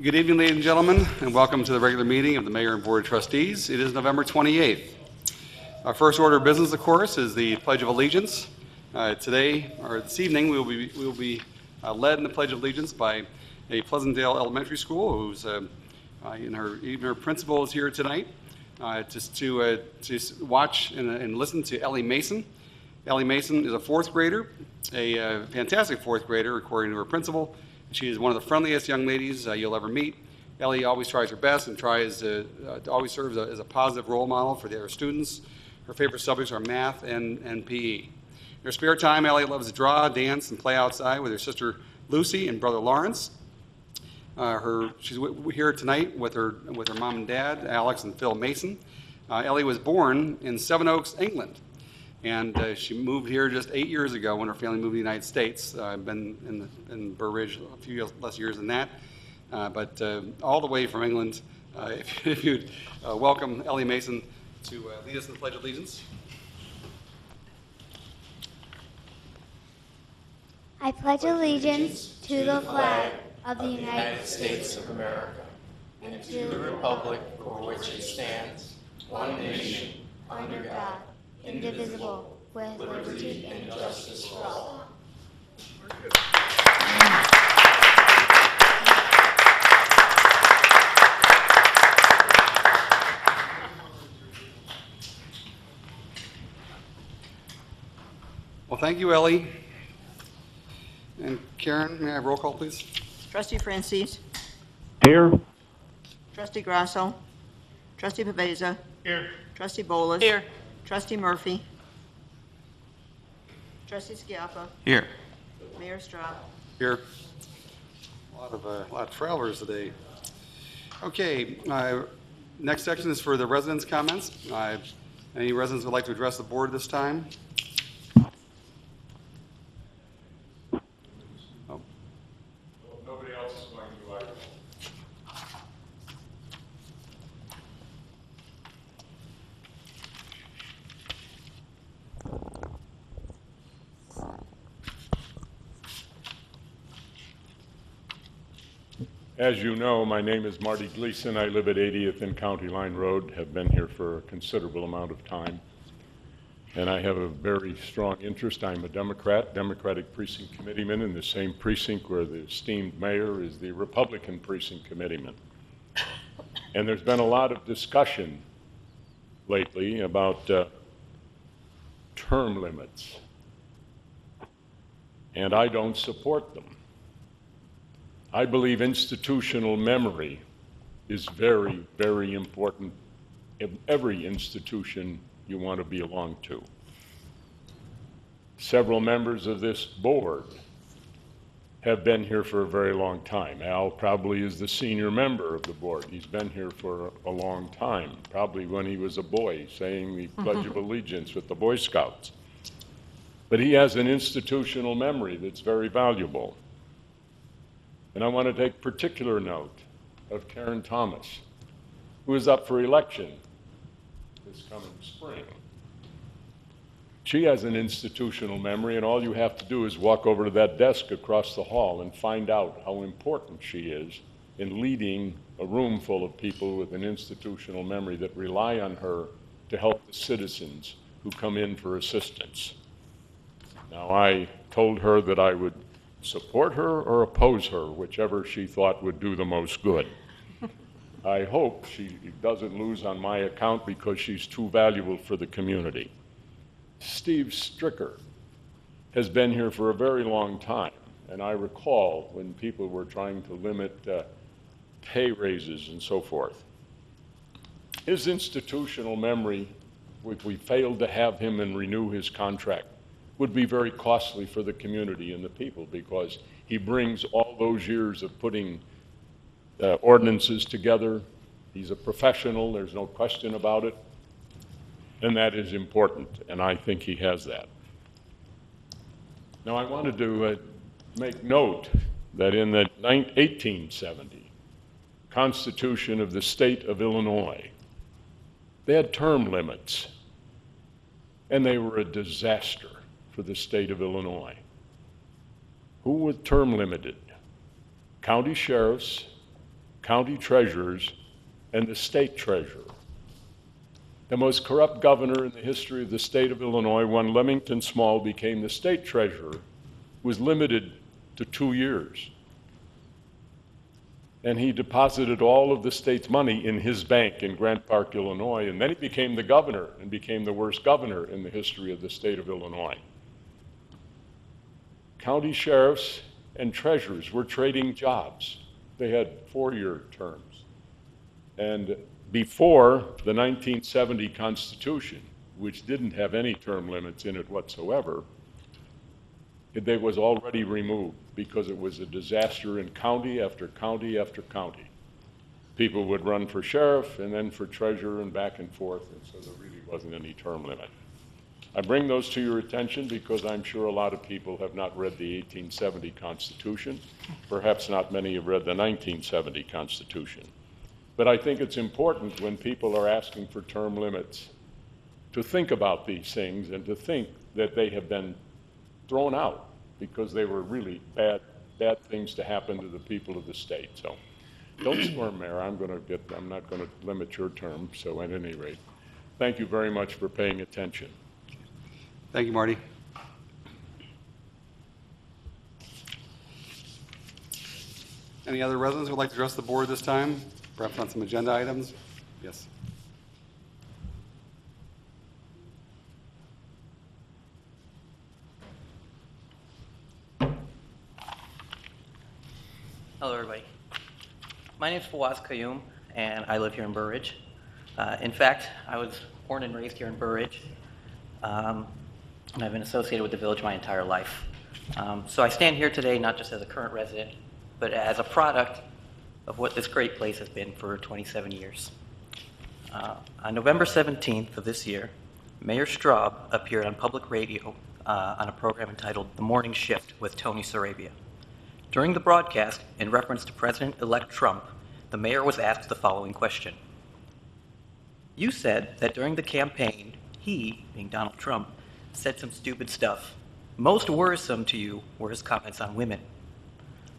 Good evening, ladies and gentlemen, and welcome to the regular meeting of the Mayor and Board of Trustees. It is November 28th. Our first order of business, of course, is the Pledge of Allegiance. This evening, we will be led in the Pledge of Allegiance by a Pleasantdale Elementary School, who's even her principal is here tonight, just to watch and listen to Ellie Mason. Ellie Mason is a fourth grader, a fantastic fourth grader, according to her principal. She is one of the friendliest young ladies you'll ever meet. Ellie always tries her best and tries to always serve as a positive role model for the other students. Her favorite subjects are math and PE. In her spare time, Ellie loves to draw, dance, and play outside with her sister Lucy and brother Lawrence. She's here tonight with her mom and dad, Alex and Phil Mason. Ellie was born in Sevenoaks, England. And she moved here just 8 years ago when her family moved to the United States. I've been in Burr Ridge a few less years than that. But all the way from England, if you'd welcome Ellie Mason to lead us in the Pledge of Allegiance. I pledge allegiance to the flag of the United States of America and to the republic for which it stands, one nation, under God, indivisible, with liberty and justice for all. Well, thank you, Ellie. And Karen, may I have roll call, please? Trustee Francis. Here. Trustee Grasso. Trustee Paveza. Here. Trustee Bolas. Here. Trustee Murphy. Trustee Schiappa. Here. Mayor Straub. Here. A lot of travelers today. Okay, next section is for the residents' comments. Any residents would like to address the board this time? Oh. Nobody else is going to like it. As you know, my name is Marty Gleason. I live at 80th and County Line Road, have been here for a considerable amount of time. And I have a very strong interest. I'm a Democrat, Democratic Precinct Committeeman in the same precinct where the esteemed mayor is the Republican Precinct Committeeman. And there's been a lot of discussion lately about term limits. And I don't support them. I believe institutional memory is very, very important in every institution you want to belong to. Several members of this board have been here for a very long time. Al probably is the senior member of the board. He's been here for a long time, probably when he was a boy saying the Pledge of Allegiance with the Boy Scouts. But he has an institutional memory that's very valuable. And I want to take particular note of Karen Thomas, who is up for election this coming spring. She has an institutional memory, and all you have to do is walk over to that desk across the hall and find out how important she is in leading a room full of people with an institutional memory that rely on her to help the citizens who come in for assistance. Now, I told her that I would support her or oppose her, whichever she thought would do the most good. I hope she doesn't lose on my account because she's too valuable for the community. Steve Stricker has been here for a very long time, and I recall when people were trying to limit pay raises and so forth. His institutional memory, if we failed to have him and renew his contract, would be very costly for the community and the people, because he brings all those years of putting ordinances together. He's a professional, there's no question about it, and that is important, and I think he has that. Now, I wanted to make note that in the 1870 Constitution of the state of Illinois, they had term limits, and they were a disaster for the state of Illinois. Who were term limited? County sheriffs county treasurers, and the state treasurer. The most corrupt governor in the history of the state of Illinois, when Leamington Small became the state treasurer, was limited to 2 years. And he deposited all of the state's money in his bank in Grant Park, Illinois, and then he became the governor and became the worst governor in the history of the state of Illinois. County sheriffs and treasurers were trading jobs. They had 4-year terms. And before the 1970 Constitution, which didn't have any term limits in it whatsoever, it was already removed because it was a disaster in county after county after county. People would run for sheriff and then for treasurer and back and forth, and so there really wasn't any term limit. I bring those to your attention because I'm sure a lot of people have not read the 1870 Constitution. Perhaps not many have read the 1970 Constitution. But I think it's important when people are asking for term limits to think about these things and to think that they have been thrown out because they were really bad things to happen to the people of the state. So don't storm, Mayor. I'm not going to limit your term. So at any rate, thank you very much for paying attention. Thank you, Marty. Any other residents who would like to address the board this time? Perhaps on some agenda items? Yes. Hello, everybody. My name is Fawaz Qayyum, and I live here in Burridge. In fact, I was born and raised here in Burridge, and I've been associated with the village my entire life. So I stand here today not just as a current resident, but as a product of what this great place has been for 27 years. On November 17th of this year, Mayor Straub appeared on public radio on a program entitled The Morning Shift with Tony Sarabia. During the broadcast, in reference to President-elect Trump, the mayor was asked the following question. You said that during the campaign, he, being Donald Trump, said some stupid stuff. Most worrisome to you were his comments on women.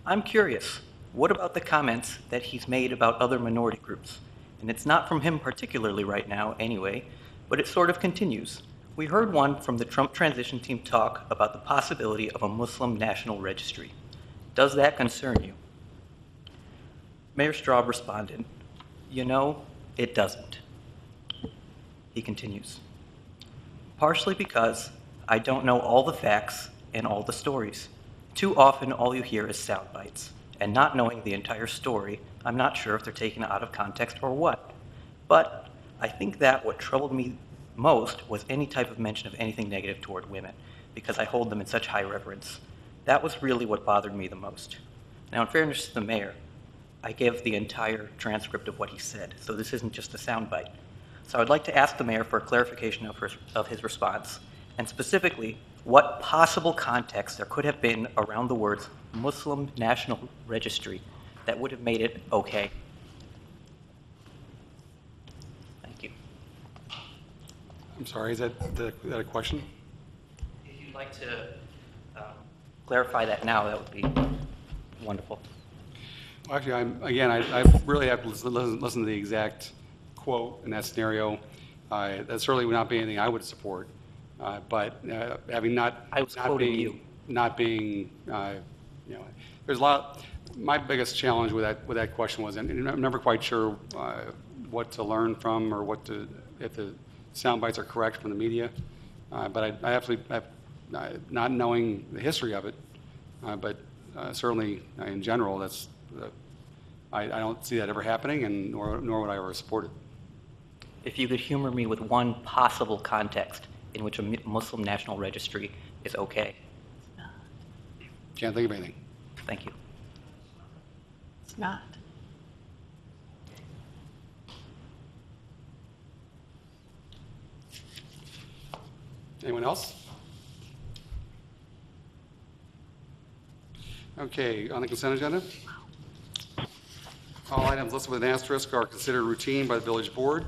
I'm curious, what about the comments that he's made about other minority groups? And it's not from him particularly right now, anyway, but it sort of continues. We heard one from the Trump transition team talk about the possibility of a Muslim national registry. Does that concern you? Mayor Straub responded, you know, it doesn't. He continues, partially because I don't know all the facts and all the stories. Too often, all you hear is sound bites. And not knowing the entire story, I'm not sure if they're taken out of context or what. But I think that what troubled me most was any type of mention of anything negative toward women, because I hold them in such high reverence. That was really what bothered me the most. Now, in fairness to the mayor, I gave the entire transcript of what he said, so this isn't just a soundbite. So I'd like to ask the mayor for a clarification of his response, and specifically, what possible context there could have been around the words Muslim National Registry that would have made it okay. Thank you. I'm sorry, is that a question? If you'd like to clarify that now, that would be wonderful. Well, actually, I really have to listen to the exact quote in that scenario. That certainly would not be anything I would support. But having not, I was not quoting being, you. not being, there's a lot. My biggest challenge with that question was, and I'm never quite sure what to learn from or if the sound bites are correct from the media. But I absolutely, not knowing the history of it, but certainly in general, I don't see that ever happening, and nor would I ever support it. If you could humor me with one possible context in which a Muslim National Registry is okay. Can't think of anything. Thank you. It's not. Anyone else? Okay, on the consent agenda? All items listed with an asterisk are considered routine by the village board.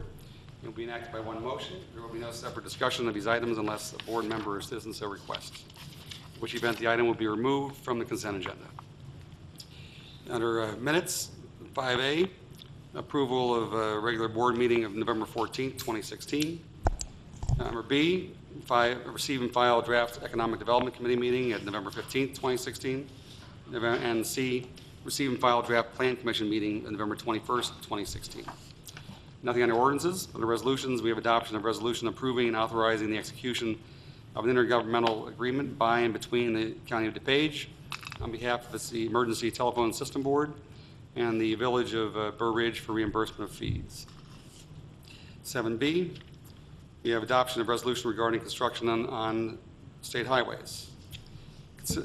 It will be enacted by one motion. There will be no separate discussion of these items unless a board member or citizen so requests, in which event the item will be removed from the consent agenda. Under minutes, 5A, approval of a regular board meeting of November 14th, 2016. Number B, receive and file draft Economic Development Committee meeting at November 15th, 2016. And C, receive and file draft Plan Commission meeting on November 21st, 2016. Nothing under ordinances. Under resolutions, we have adoption of resolution approving and authorizing the execution of an intergovernmental agreement by and between the County of DePage on behalf of the Emergency Telephone System Board and the Village of Burr Ridge for reimbursement of fees. 7B, we have adoption of resolution regarding construction on state highways.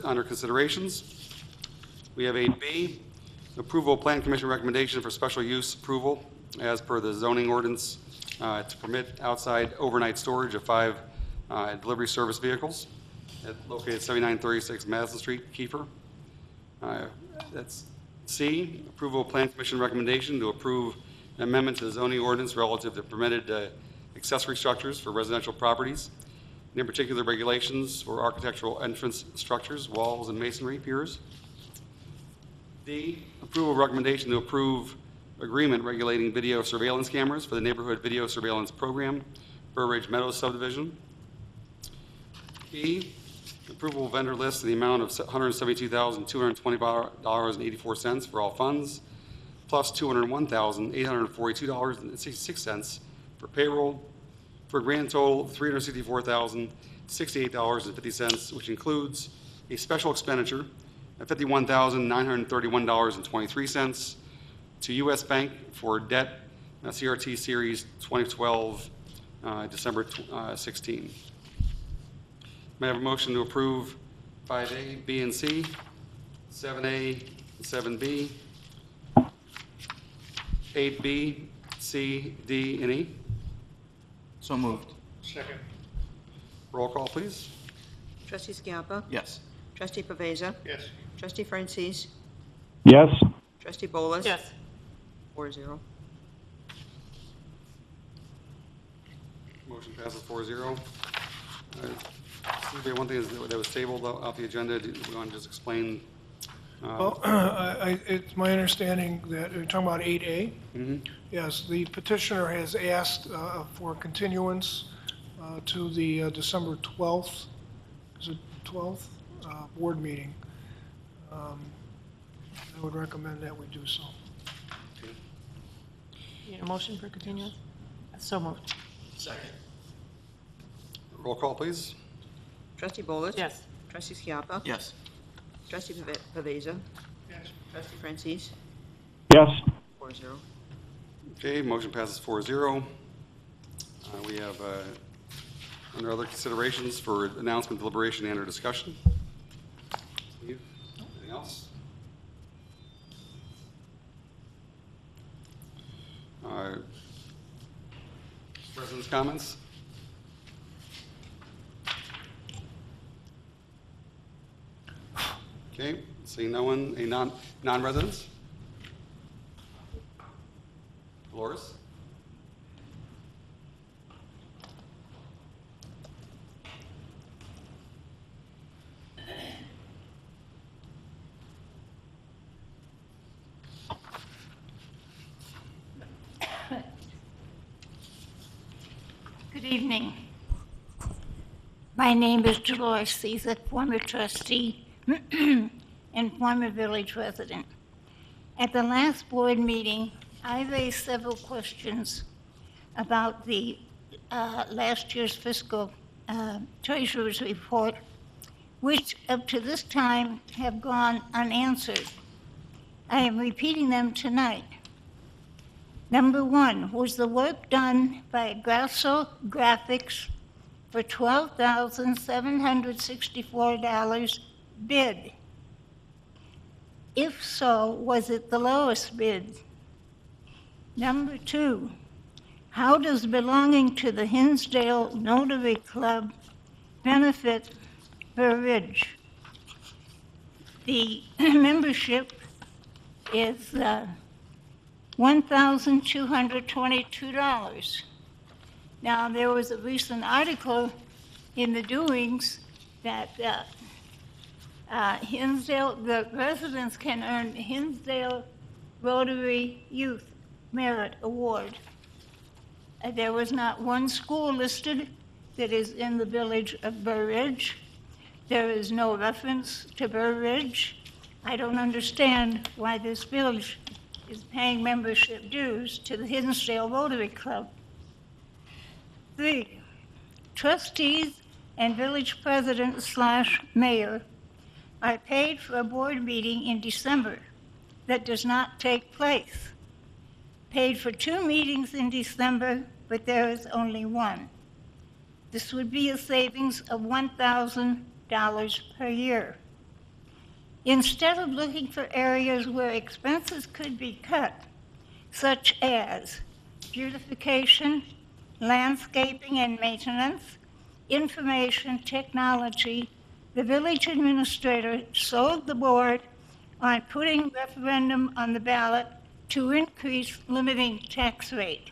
Under considerations, we have 8B, approval of Plan Commission recommendation for special use approval as per the zoning ordinance to permit outside overnight storage of 5 delivery service vehicles located at 7936 Madison Street, Kiefer. That's C, approval of Plan Commission recommendation to approve an amendment to the zoning ordinance relative to permitted accessory structures for residential properties, and in particular regulations for architectural entrance structures, walls, and masonry piers. D, approval recommendation to approve agreement regulating video surveillance cameras for the neighborhood video surveillance program, Burr Ridge Meadows subdivision. E, approval of vendor list in the amount of $172,220.84 for all funds, plus $201,842.66 for payroll, for a grand total of $364,068.50, which includes a special expenditure of $51,931.23 to U.S. Bank for debt CRT Series 2012, December 16. May I have a motion to approve 5A, B, and C, 7A, 7B, 8B, C, D, and E? So moved. Second. Roll call, please. Trustee Scalpa. Yes. Trustee Pavesa. Yes. Trustee Francis. yes, Trustee Bolas. Yes. 4-0. Motion passes 4-0. One thing that was tabled off the agenda, do we want to just explain? Well, it's my understanding that, you're talking about 8A? Yes, the petitioner has asked for continuance to the December 12th, is it 12th, board meeting. I would recommend that we do so. Need a motion for continuance? So moved. Roll call, please. Trustee Bolas. Yes. Trustee Scalpa. Yes. Trustee Pavesa. Yes. Trustee Francis. yes, 4-0. Okay, motion passes 4-0. We have, under other considerations for announcement, deliberation, and/or discussion. Steve, anything else? President's comments? Okay, seeing no one, non-residents? Dolores? Good evening. My name is Dolores Caesar, former trustee and former village resident. At the last board meeting, I raised several questions about the last year's fiscal treasurer's report, which up to this time have gone unanswered. I am repeating them tonight. Number one, was the work done by Grasso Graphics for $12,764 bid? If so, was it the lowest bid? Number two, how does belonging to the Hinsdale Notary Club benefit Burr Ridge? The membership is $1,222. Now, there was a recent article in the Doings that Hinsdale, the residents can earn Hinsdale Rotary Youth Merit Award. There was not one school listed that is in the village of Burr Ridge. There is no reference to Burr Ridge. I don't understand why this village is paying membership dues to the Hinsdale Rotary Club. 3, trustees and village president/mayor are paid for a board meeting in December that does not take place. Paid for 2 meetings in December, but there is only one. This would be a savings of $1,000 per year. Instead of looking for areas where expenses could be cut, such as beautification, landscaping and maintenance, information technology, the village administrator sold the board on putting referendum on the ballot to increase limiting tax rate.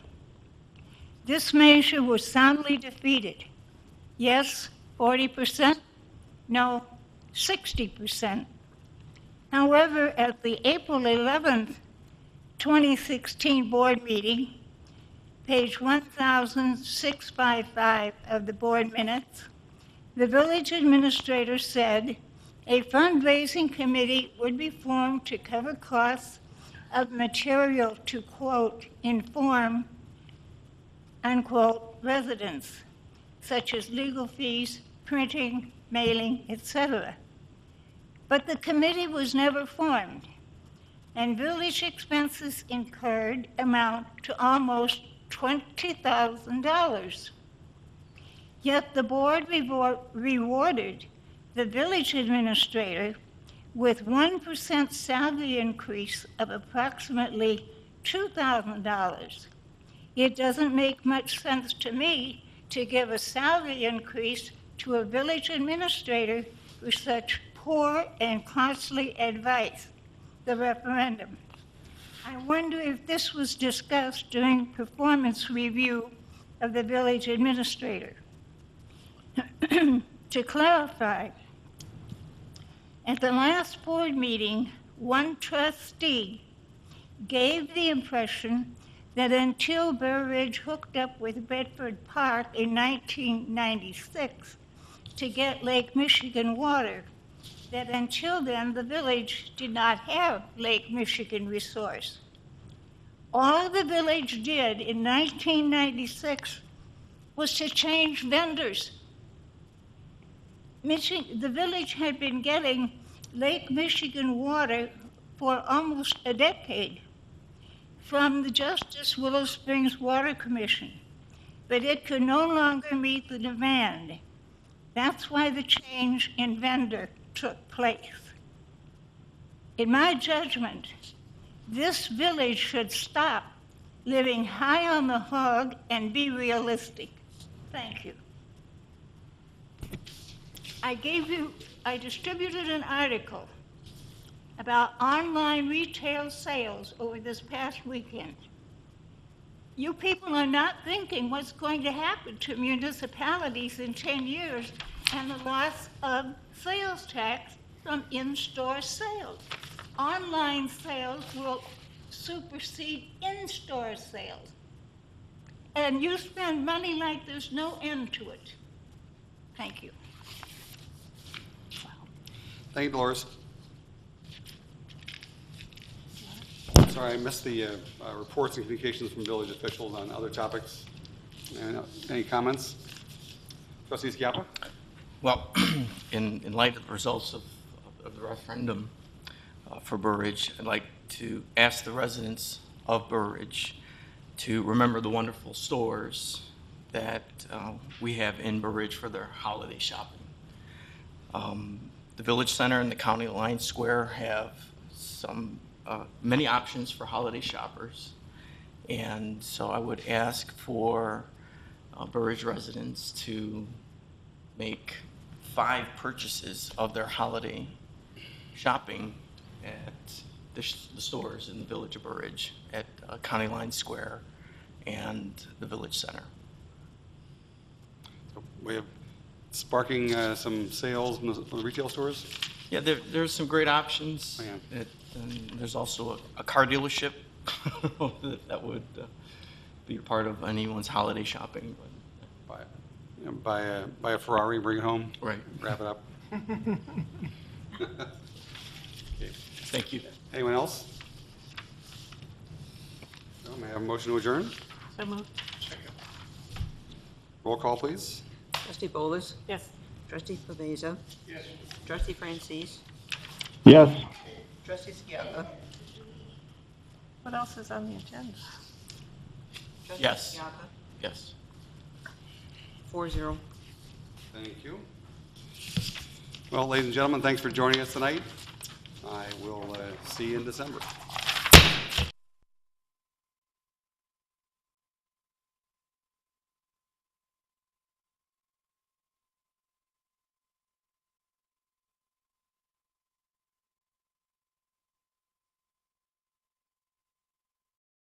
This measure was soundly defeated. Yes, 40%, no, 60%. However, at the April 11th, 2016 board meeting, page 1655 of the board minutes, the village administrator said a fundraising committee would be formed to cover costs of material to, quote, inform, unquote, residents, such as legal fees, printing, mailing, etc. But the committee was never formed, and village expenses incurred amount to almost $20,000. Yet the board rewarded the village administrator with 1% salary increase of approximately $2,000. It doesn't make much sense to me to give a salary increase to a village administrator with such poor and costly advice, the referendum. I wonder if this was discussed during performance review of the village administrator. To clarify, at the last board meeting, one trustee gave the impression that until Burr Ridge hooked up with Bedford Park in 1996 to get Lake Michigan water, that until then the village did not have Lake Michigan resource. All the village did in 1996 was to change vendors. The village had been getting Lake Michigan water for almost a decade from the Justice Willow Springs Water Commission, but it could no longer meet the demand. That's why the change in vendor took place. In my judgment, this village should stop living high on the hog and be realistic. Thank you. I distributed an article about online retail sales over this past weekend. You people are not thinking what's going to happen to municipalities in 10 years and the loss of sales tax from in-store sales. Online sales will supersede in-store sales. And you spend money like there's no end to it. Thank you. Thank you, Dolores. Sorry, I missed the reports and communications from village officials on other topics. Any comments? Trustee Schiappa? Well, in light of the results of the referendum for Burr Ridge, I'd like to ask the residents of Burr Ridge to remember the wonderful stores that we have in Burr Ridge for their holiday shopping. The Village Center and the County Line Square have many options for holiday shoppers, and so I would ask for Burr Ridge residents to make 5 purchases of their holiday shopping at the stores in the village of Burr Ridge, at County Line Square and the Village Center. We have sparking some sales in the retail stores. Yeah, there's some great options. Oh, yeah. And there's also a car dealership that would be a part of anyone's holiday shopping. Buy, you know, buy a Ferrari, bring it home. Right. Wrap it up. Okay. Thank you. Anyone else? No, may I have a motion to adjourn? So moved. Roll call, please. Trustee Bolis, Yes. trustee Paveza. Yes. Trustee Francis, Yes. trustee Skiappa. What else is on the agenda? Trustee Yes. Skiappa, Yes. 4-0. Thank you. Well, ladies and gentlemen, thanks for joining us tonight. I will see you in December.